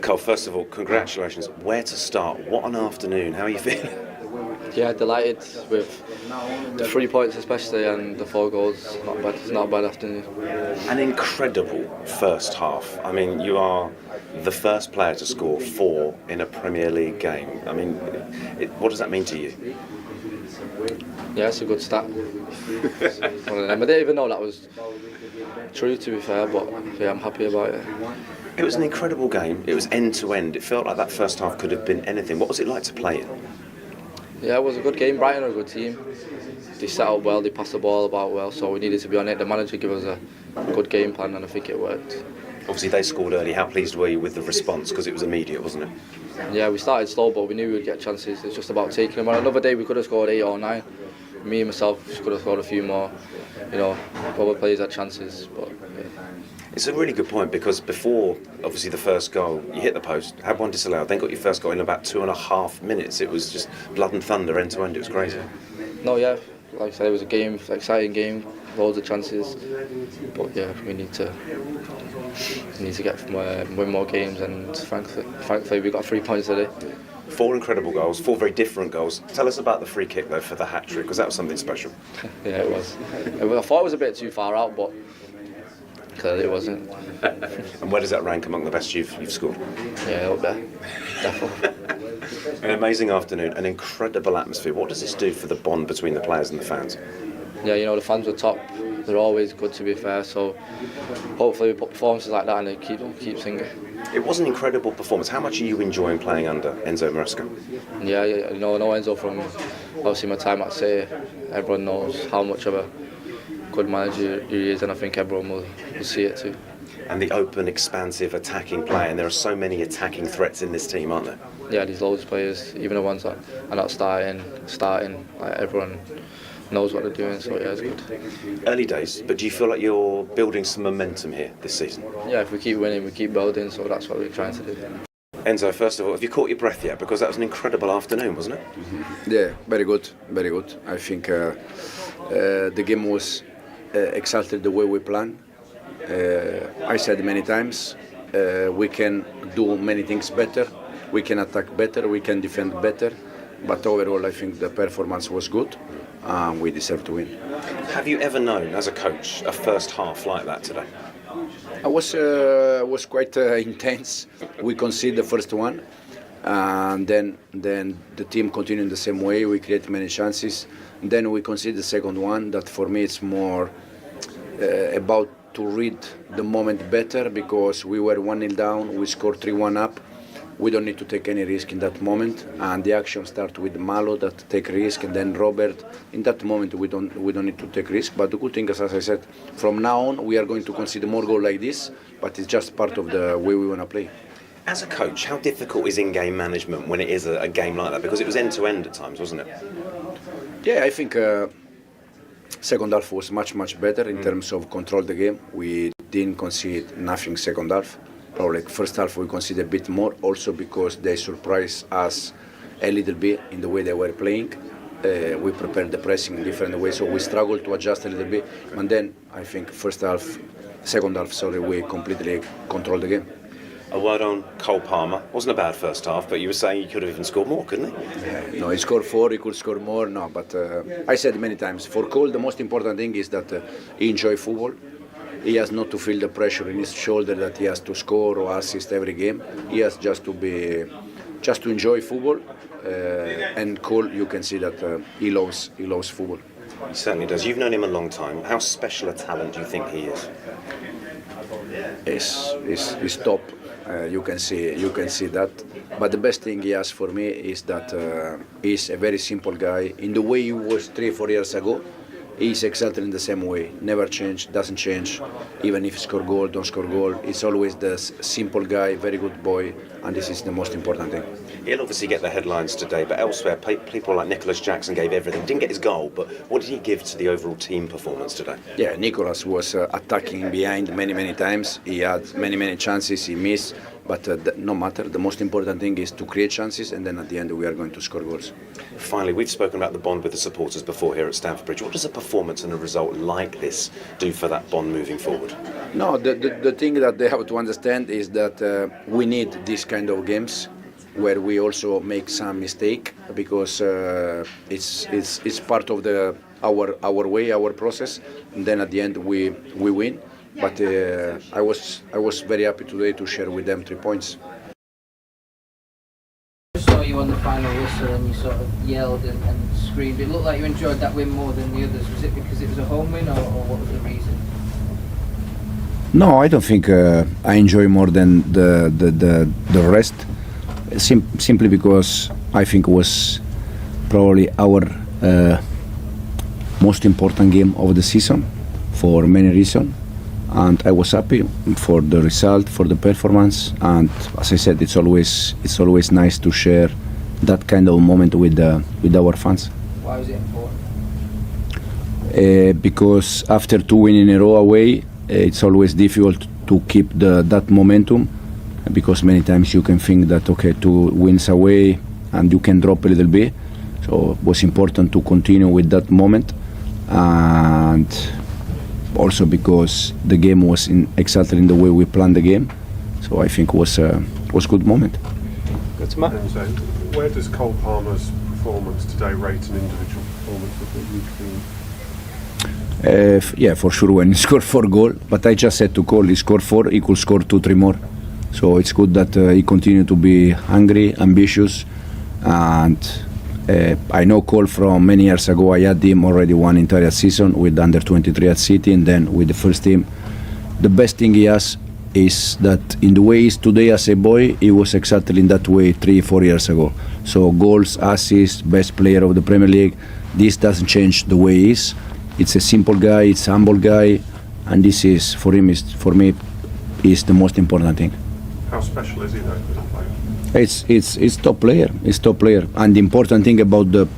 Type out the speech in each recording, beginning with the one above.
Cole, first of all, congratulations. Where to start? What an afternoon. How are you feeling? Yeah, delighted with the 3 points especially and the 4 goals. Not bad. It's not a bad afternoon. An incredible first half. I mean, you are the first player to score 4 in a Premier League game. I mean, what does that mean to you? Yeah, it's a good stat. I didn't even know that was true, to be fair, but yeah, I'm happy about it. It was an incredible game. It was end to end. It felt like that first half could have been anything. What was it like to play it? Yeah, it was a good game. Brighton are a good team. They set up well, they passed the ball about well, so we needed to be on it. The manager gave us a good game plan and I think it worked. Obviously they scored early. How pleased were you with the response? Because it was immediate, wasn't it? Yeah, we started slow, but we knew we would get chances. It's just about taking them. On another day we could have scored 8 or 9. Me and myself could have scored a few more. You know, other players had chances, but yeah. It's a really good point because before, obviously, the first goal, you hit the post, had one disallowed, then got your first goal in about 2.5 minutes. It was just blood and thunder, end to end. It was crazy. No, yeah, like I said, it was a game, exciting game, loads of chances. But yeah, we need to get win more games, and thankfully we got 3 points today. 4 incredible goals, 4 very different goals. Tell us about the free kick though for the hat trick, because that was something special. Yeah, it was. I thought it was a bit too far out, but clearly it wasn't. And where does that rank among the best you've scored? Yeah, up there, definitely. An amazing afternoon, an incredible atmosphere. What does this do for the bond between the players and the fans? Yeah, you know, the fans were top. They're always good, to be fair, so hopefully we put performances like that and they keep singing. It was an incredible performance. How much are you enjoying playing under Enzo Maresca? Yeah, you know, I know Enzo from obviously my time at City. Everyone knows how much of a good manager he is, and I think everyone will see it too. And the open, expansive, attacking play, and there are so many attacking threats in this team, aren't there? Yeah, there's loads of players, even the ones that are not starting, like everyone knows what they're doing, so yeah, it's good. Early days, but do you feel like you're building some momentum here this season? Yeah, if we keep winning, we keep building, so that's what we're trying to do. Enzo, first of all, have you caught your breath yet? Because that was an incredible afternoon, wasn't it? Yeah, very good, very good. I think the game was exactly the way we planned. I said many times, we can do many things better, we can attack better, we can defend better, but overall I think the performance was good and we deserve to win. Have you ever known, as a coach, a first half like that today? I was quite intense. We conceded the first one, and then the team continued in the same way. We created many chances. Then we conceded the second one. That for me it's more about to read the moment better, because we were 1-0 down. We scored 3-1 up. We don't need to take any risk in that moment, and the action starts with Malo that take risk, and then Robert. In that moment, we don't need to take risk. But the good thing is, as I said, from now on we are going to consider more goals like this. But it's just part of the way we want to play. As a coach, how difficult is in-game management when it is a game like that? Because it was end-to-end at times, wasn't it? Yeah, I think second half was much better in terms of control the game. We didn't concede nothing second half. Probably first half we conceded a bit more, also because they surprised us a little bit in the way they were playing. We prepared the pressing in different ways, so we struggled to adjust a little bit. And then I think second half, we completely controlled the game. A word on Cole Palmer. Wasn't a bad first half, but you were saying he could have even scored more, couldn't he? No, he scored 4, he could score more, no. But I said many times, for Cole the most important thing is that he enjoys football. He has not to feel the pressure in his shoulder that he has to score or assist every game. He has just to enjoy football. And Cole, you can see that he loves football. He certainly does. You've known him a long time. How special a talent do you think he is? He's top. You can see that. But the best thing he has for me is that he's a very simple guy. In the way he was 3-4 years ago, he's exactly in the same way. Never change, doesn't change. Even if he score goal, don't score goal. He's always the simple guy, very good boy, and this is the most important thing. He'll obviously get the headlines today, but elsewhere, people like Nicholas Jackson gave everything. Didn't get his goal, but what did he give to the overall team performance today? Yeah, Nicholas was attacking behind many times. He had many chances, he missed. But no matter, the most important thing is to create chances, and then at the end we are going to score goals. Finally, we've spoken about the bond with the supporters before here at Stamford Bridge. What does a performance and a result like this do for that bond moving forward? No, the thing that they have to understand is that we need this kind of games where we also make some mistake because it's part of our way, our process, and then at the end we win. But I was very happy today to share with them 3 points. I saw you on the final whistle and you sort of yelled and screamed. It looked like you enjoyed that win more than the others. Was it because it was a home win, or what was the reason? No, I don't think I enjoy more than the rest. Simply because I think it was probably our most important game of the season for many reasons, and I was happy for the result, for the performance, and as I said, it's always nice to share that kind of moment with our fans. Why was it important? Because after 2 wins in a row away, it's always difficult to keep that momentum, because many times you can think that 2 wins away and you can drop a little bit. So it was important to continue with that moment, and also because the game was exactly in the way we planned the game. So I think it was a good moment. Go to Matt. Enzo, where does Cole Palmer's performance today rate an individual performance of what you've seen? Yeah, for sure when he scored 4 goals, but I just said to Cole, he scored 4, he could score 2-3 more. So it's good that he continued to be hungry, ambitious, and I know Cole from many years ago. I had him already one entire season with under 23 at City, and then with the first team. The best thing he has is that in the way he is today as a boy, he was exactly in that way 3-4 years ago. So goals, assists, best player of the Premier League. This doesn't change the way he is. It's a simple guy, it's a humble guy, and this is for me is the most important thing. How special is he though as a player? It's top player. It's top player. And the important thing about the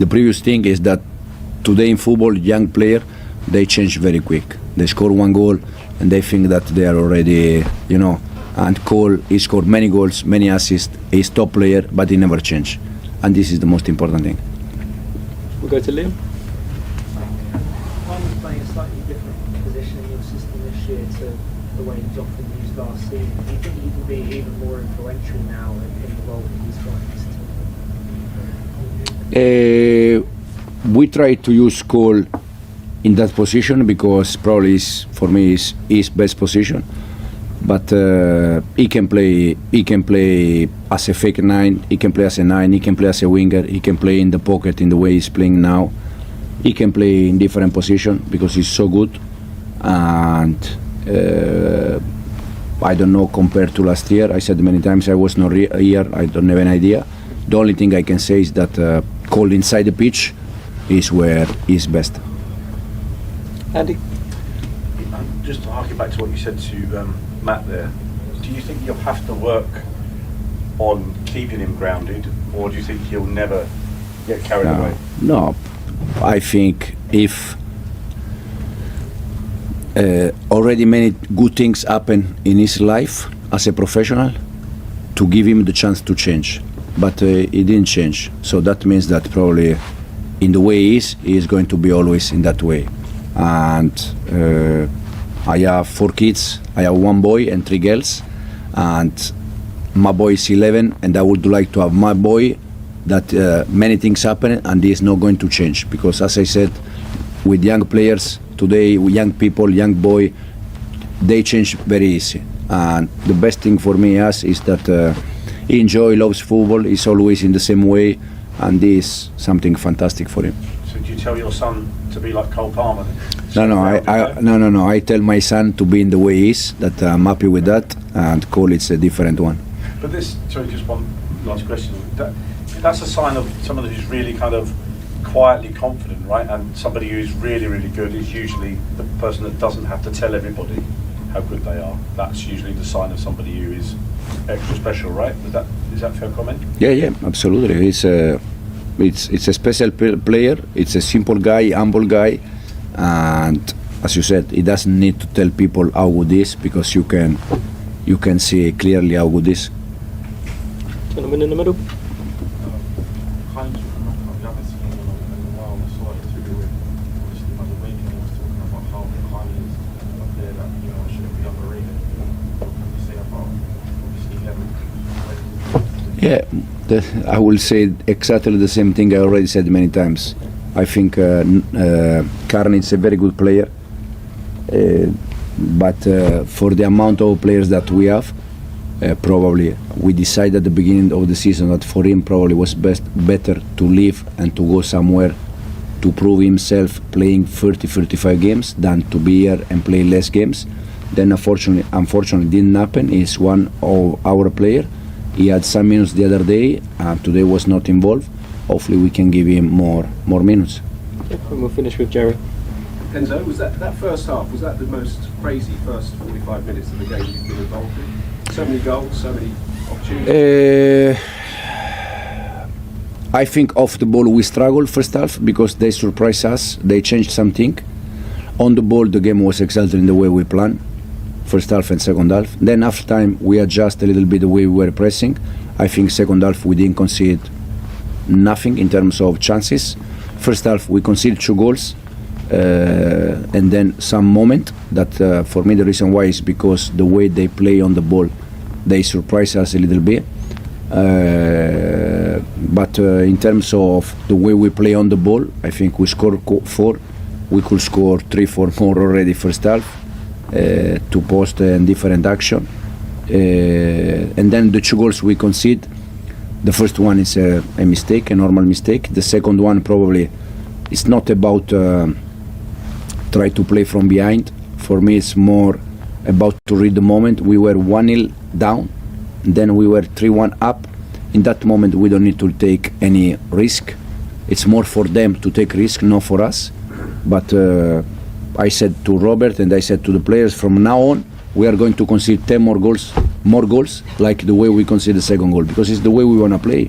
previous thing is that today in football, young player, they change very quick. They score 1 goal and they think that they are already, And Cole, he scored many goals, many assists. He's top player, but he never change. And this is the most important thing. We'll go to Liam. Palmer's playing a slightly different position in your system this year to the way he was often used last season. Do you think he can be even more influential now in the role that he's got in his team? We try to use Cole in that position because probably for me is his best position. But he can play as a fake 9. He can play as a 9. He can play as a winger. He can play in the pocket in the way he's playing now. He can play in different positions because he's so good. And I don't know, compared to last year, I said many times I was not here. I don't have an idea. The only thing I can say is that Cole inside the pitch is where he's best. Andy? Just to harken back to what you said to Matt there, do you think you'll have to work on keeping him grounded, or do you think he'll never get carried away? No, I think if already many good things happen in his life as a professional, to give him the chance to change. But he didn't change, so that means that probably in the way he is going to be always in that way. And I have 4 kids. I have 1 boy and 3 girls, and my boy is 11, and I would like to have my boy that many things happen and he is not going to change, because as I said, with young players today, with young people, young boy, they change very easy. And the best thing for me is that he loves football, he's always in the same way, and this is something fantastic for him. So do you tell your son to be like Cole Palmer? No. I tell my son to be in the way he is, that I'm happy with that, and Cole is a different one. But sorry, just one last question. That's a sign of someone who's really kind of quietly confident, right? And somebody who's really, really good is usually the person that doesn't have to tell everybody how good they are. That's usually the sign of somebody who is extra special, right? Is that a fair comment? Yeah, absolutely. It's a special player. It's a simple guy, humble guy, and as you said, he doesn't need to tell people how good he is, because you can see clearly how good he is. Gentleman in the middle. Yeah, I will say exactly the same thing I already said many times. I think Karn is a very good player, but for the amount of players that we have, probably we decided at the beginning of the season that for him probably was better to leave and to go somewhere to prove himself playing 30-35 games than to be here and play less games. Then unfortunately didn't happen. He's one of our player. He had some minutes the other day, today was not involved. Hopefully we can give him more minutes. Okay, and we'll finish with Jerry. Enzo, was that first half, was that the most crazy first 45 minutes of the game you've been involved in? So many goals, so many opportunities? I think off the ball we struggled first half because they surprised us, they changed something. On the ball the game was exactly in the way we planned, first half and second half. Then after time we adjust a little bit the way we were pressing. I think second half we didn't concede nothing in terms of chances. First half we conceded 2 goals and then some moment that for me the reason why is because the way they play on the ball, they surprise us a little bit. But in terms of the way we play on the ball, I think we scored 4. We could score 3-4 more already first half, 2 posts and different action. And then the 2 goals we concede, the first one is a mistake, a normal mistake. The second one probably is not about try to play from behind. For me it's more about to read the moment. We were 1-0 down, then we were 3-1 up. In that moment we don't need to take any risk. It's more for them to take risk, not for us. But I said to Robert and I said to the players, from now on we are going to concede 10 more goals, like the way we concede the second goal, because it's the way we want to play.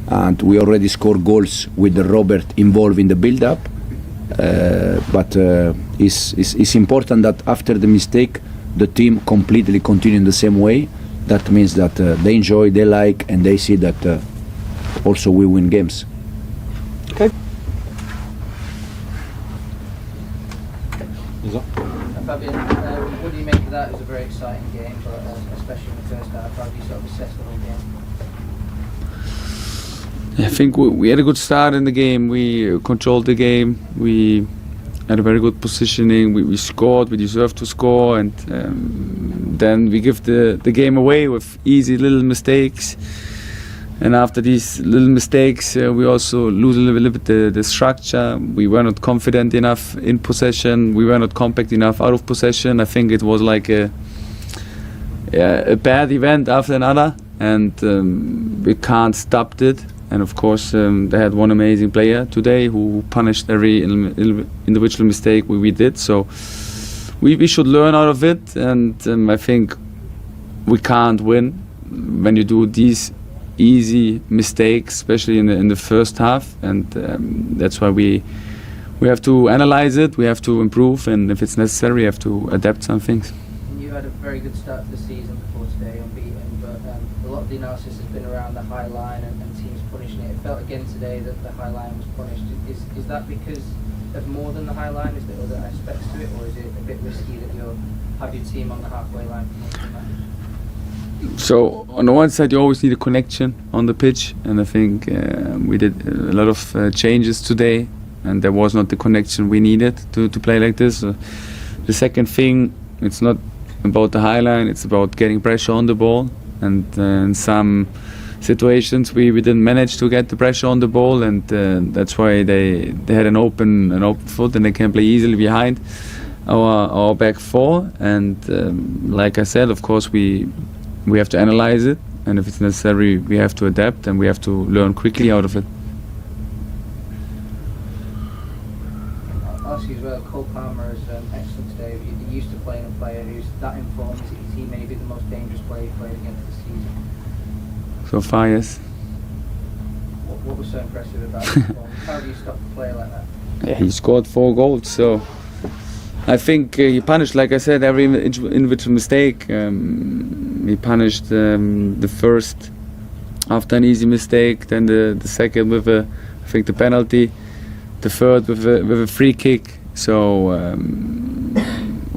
And we already scored goals with the Robert involved in the build-up. But it's important that after the mistake, the team completely continue in the same way. That means that they enjoy, they like, and they see that also we win games. Okay. Fabian, what do you make of that? It was a very exciting game, but especially in the first half. How do you sort of assess the whole game? I think we had a good start in the game. We controlled the game. We had a very good positioning. We scored. We deserved to score, and then we give the game away with easy little mistakes. And after these little mistakes, we also lose a little bit the structure. We were not confident enough in possession. We were not compact enough out of possession. I think it was like a bad event after another, and we can't stop it. And of course, they had one amazing player today who punished every individual mistake we did. So we should learn out of it, and I think we can't win when you do these easy mistakes, especially in the first half, and that's why we have to analyze it, we have to improve, and if it's necessary, we have to adapt some things. You had a very good start to the season before today, unbeaten, but a lot of the analysis has been around the high line and teams punishing it. It felt again today that the high line was punished. Is that because of more than the high line? Is there other aspects to it, or is it a bit risky that you have your team on the halfway line for most of the match? So on the one side you always need a connection on the pitch, and I think we did a lot of changes today, and there was not the connection we needed to play like this. The second thing, it's not about the high line, it's about getting pressure on the ball, and in some situations we didn't manage to get the pressure on the ball, and that's why they had an open foot and they can play easily behind our back four. And like I said, of course we have to analyze it, and if it's necessary we have to adapt, and we have to learn quickly out of it. I'll ask you as well, Cole Palmer is excellent today. You're used to playing a player who's that informed. Is he maybe the most dangerous player you played against this season? So far, yes. What was so impressive about his performance? How do you stop a player like that? Yeah, he scored 4 goals, so I think he punished, like I said, every individual mistake. He punished the first after an easy mistake, then the second with I think the penalty, the third with a free kick. So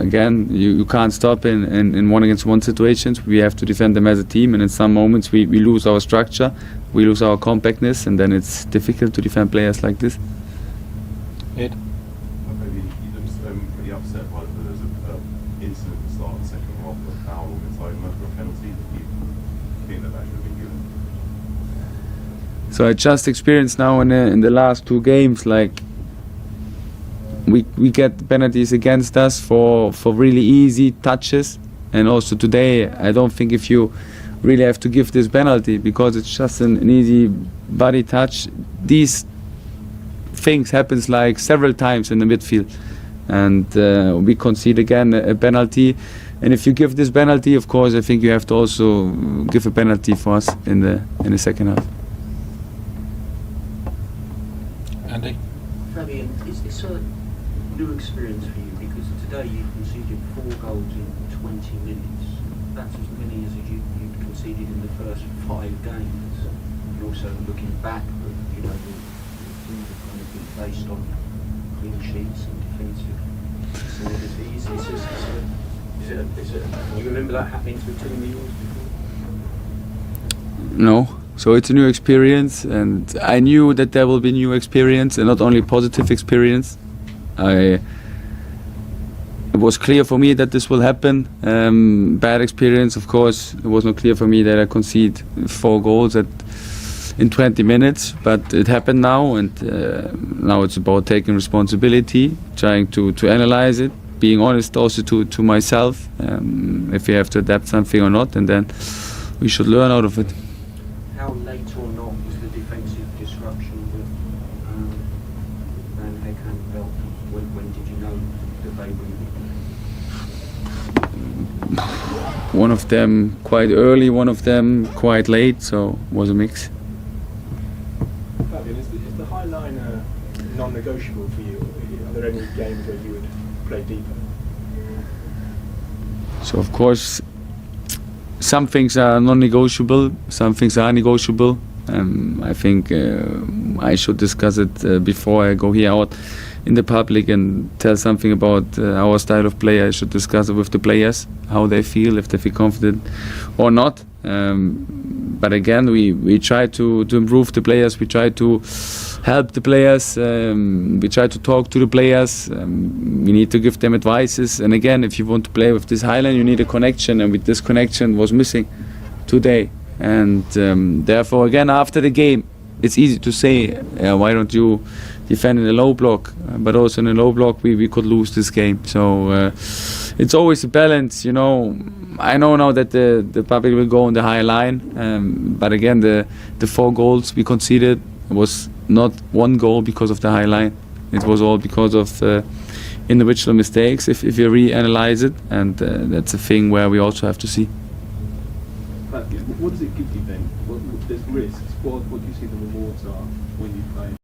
again, you can't stop in 1-against-1 situations. We have to defend them as a team, and in some moments we lose our structure, we lose our compactness, and then it's difficult to defend players like this. Ed? Maybe you looked pretty upset by there's an incident at the start of the second half, a foul against Omer for a penalty. Do you think that should have been given? So I just experienced now in the last 2 games, like we get penalties against us for really easy touches, and also today I don't think if you really have to give this penalty because it's just an easy body touch. These things happens like several times in the midfield, and we concede again a penalty. And if you give this penalty, of course, I think you have to also give a penalty for us in the second half. Andy? Fabian, it's a new experience for you because today you conceded 4 goals in 20 minutes. That's as many as you'd conceded in the first 5 games. And also looking back, you know, the teams have kind of been based on clean sheets and defensive solidities. Do you remember that happening to a team of yours before? No. So it's a new experience, and I knew that there will be new experience, and not only positive experience. It was clear for me that this will happen. Bad experience, of course. It was not clear for me that I concede 4 goals in 20 minutes, but it happened now, and now it's about taking responsibility, trying to analyze it, being honest also to myself, if we have to adapt something or not, and then we should learn out of it. How late or not was the defensive disruption with Van Heck and Belt? When did you know that they were? One of them quite early, one of them quite late, so it was a mix. Fabian, is the high line non-negotiable for you? Are there any games where you would play deeper? So of course, some things are non-negotiable, some things are negotiable. I think I should discuss it before I go here out in the public and tell something about our style of play. I should discuss it with the players, how they feel, if they feel confident or not. But again, we try to improve the players, we try to help the players, we try to talk to the players, we need to give them advices. And again, if you want to play with this highline, you need a connection, and with this connection was missing today. And therefore, again, after the game, it's easy to say, why don't you defend in a low block? But also in a low block, we could lose this game. So it's always a balance, you know. I know now that the public will go on the high line, but again, the 4 goals we conceded was not 1 goal because of the high line. It was all because of individual mistakes, if you reanalyze it, and that's a thing where we also have to see. But what does it give you then? There's risks. What do you see the rewards are when you play?